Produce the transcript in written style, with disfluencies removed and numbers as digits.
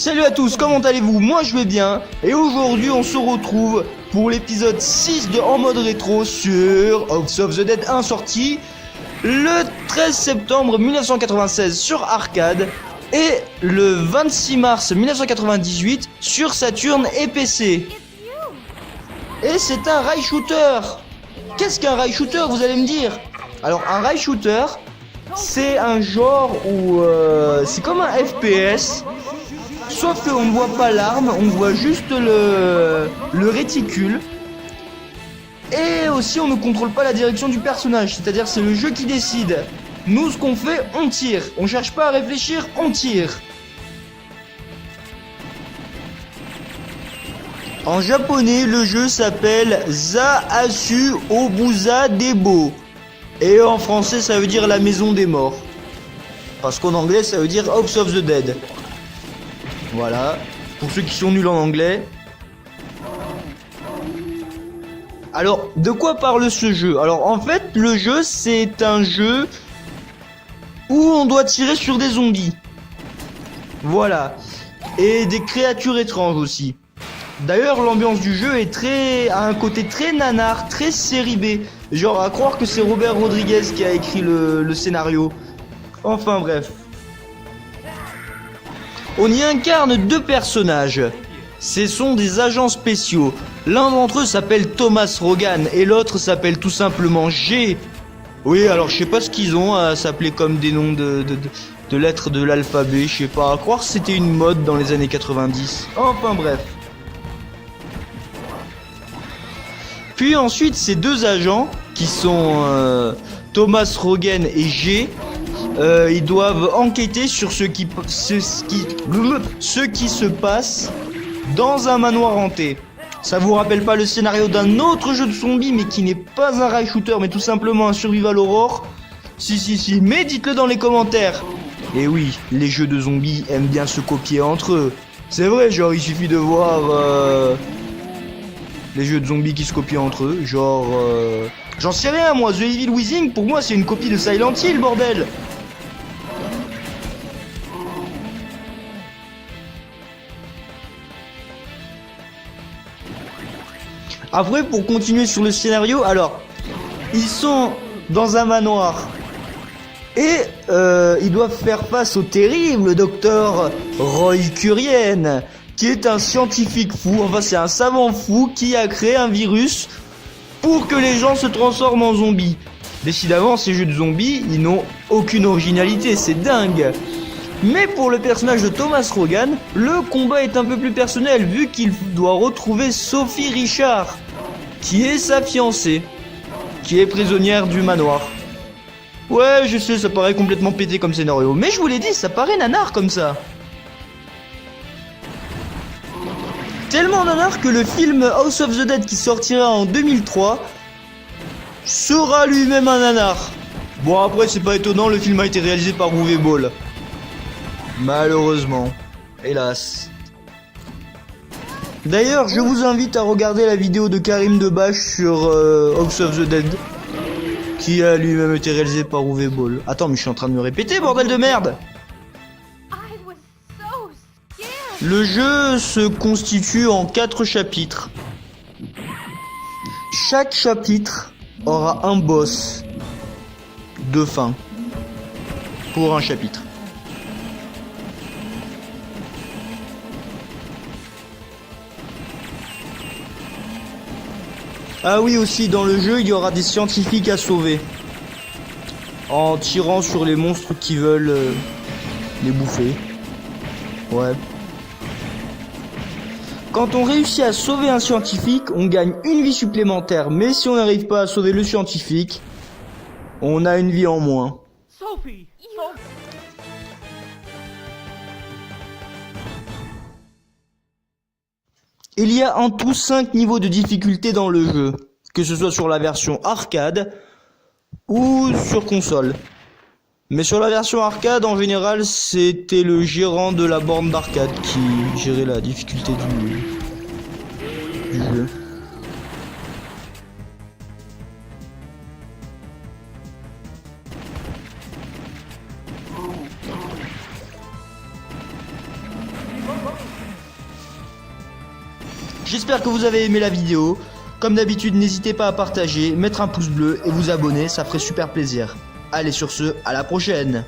Salut à tous, comment allez-vous? Moi je vais bien, et aujourd'hui on se retrouve pour l'épisode 6 de En mode rétro sur House of the Dead 1, sorti le 13 septembre 1996 sur arcade et le 26 mars 1998 sur Saturn et PC. Et c'est un rail shooter. Qu'est-ce qu'un rail shooter, vous allez me dire? Alors un rail shooter, c'est un genre où c'est comme un FPS. Sauf qu'on ne voit pas l'arme, on voit juste le réticule. Et aussi on ne contrôle pas la direction du personnage, c'est-à-dire c'est le jeu qui décide. Nous ce qu'on fait, on tire. On cherche pas à réfléchir, on tire. En japonais, le jeu s'appelle Zaasu Obusa Debo. Et en français ça veut dire la maison des morts. Parce qu'en anglais ça veut dire House of the Dead. Voilà, pour ceux qui sont nuls en anglais. Alors, de quoi parle ce jeu? Alors, en fait, le jeu, c'est un jeu où on doit tirer sur des zombies. Voilà. Et des créatures étranges aussi. D'ailleurs, l'ambiance du jeu a un côté très nanar, très série B. Genre, à croire que c'est Robert Rodriguez qui a écrit le scénario. Enfin, bref. On y incarne deux personnages. Ce sont des agents spéciaux. L'un d'entre eux s'appelle Thomas Rogan et l'autre s'appelle tout simplement G. Oui, alors je sais pas ce qu'ils ont à s'appeler comme des noms de lettres de l'alphabet, je sais pas. À croire que c'était une mode dans les années 90. Enfin bref. Puis ensuite, ces deux agents, qui sont Thomas Rogan et G, ils doivent enquêter sur ce qui se passe dans un manoir hanté. Ça vous rappelle pas le scénario d'un autre jeu de zombies, mais qui n'est pas un rail shooter, mais tout simplement un survival horror? Si, mais dites-le dans les commentaires. Et oui, les jeux de zombies aiment bien se copier entre eux. C'est vrai, genre il suffit de voir les jeux de zombies qui se copient entre eux, genre j'en sais rien moi, The Evil Within, pour moi c'est une copie de Silent Hill, bordel. Après, pour continuer sur le scénario, alors, ils sont dans un manoir et ils doivent faire face au terrible docteur Roy Curien, qui est un scientifique fou, enfin c'est un savant fou qui a créé un virus pour que les gens se transforment en zombies. Décidément, ces jeux de zombies, ils n'ont aucune originalité, c'est dingue. Mais pour le personnage de Thomas Rogan, le combat est un peu plus personnel vu qu'il doit retrouver Sophie Richard, qui est sa fiancée, qui est prisonnière du manoir. Ouais, je sais, ça paraît complètement pété comme scénario, mais je vous l'ai dit, ça paraît nanar comme ça. Tellement nanar que le film House of the Dead qui sortira en 2003 sera lui-même un nanar. Bon après c'est pas étonnant, le film a été réalisé par Uwe Boll. Malheureusement, hélas. D'ailleurs, je vous invite à regarder la vidéo de Karim Debache sur House of the Dead, qui a lui-même été réalisé par Uwe Boll. Attends, mais je suis en train de me répéter, bordel de merde. Le jeu se constitue en 4 chapitres. Chaque chapitre aura un boss de fin pour un chapitre. Ah oui, aussi dans le jeu il y aura des scientifiques à sauver en tirant sur les monstres qui veulent les bouffer. Ouais. Quand on réussit à sauver un scientifique, on gagne une vie supplémentaire, mais si on n'arrive pas à sauver le scientifique, on a une vie en moins. Sophie. Il y a en tout 5 niveaux de difficulté dans le jeu, que ce soit sur la version arcade ou sur console. Mais sur la version arcade, en général, c'était le gérant de la borne d'arcade qui gérait la difficulté du jeu. J'espère que vous avez aimé la vidéo. Comme d'habitude, n'hésitez pas à partager, mettre un pouce bleu et vous abonner, ça ferait super plaisir. Allez sur ce, à la prochaine.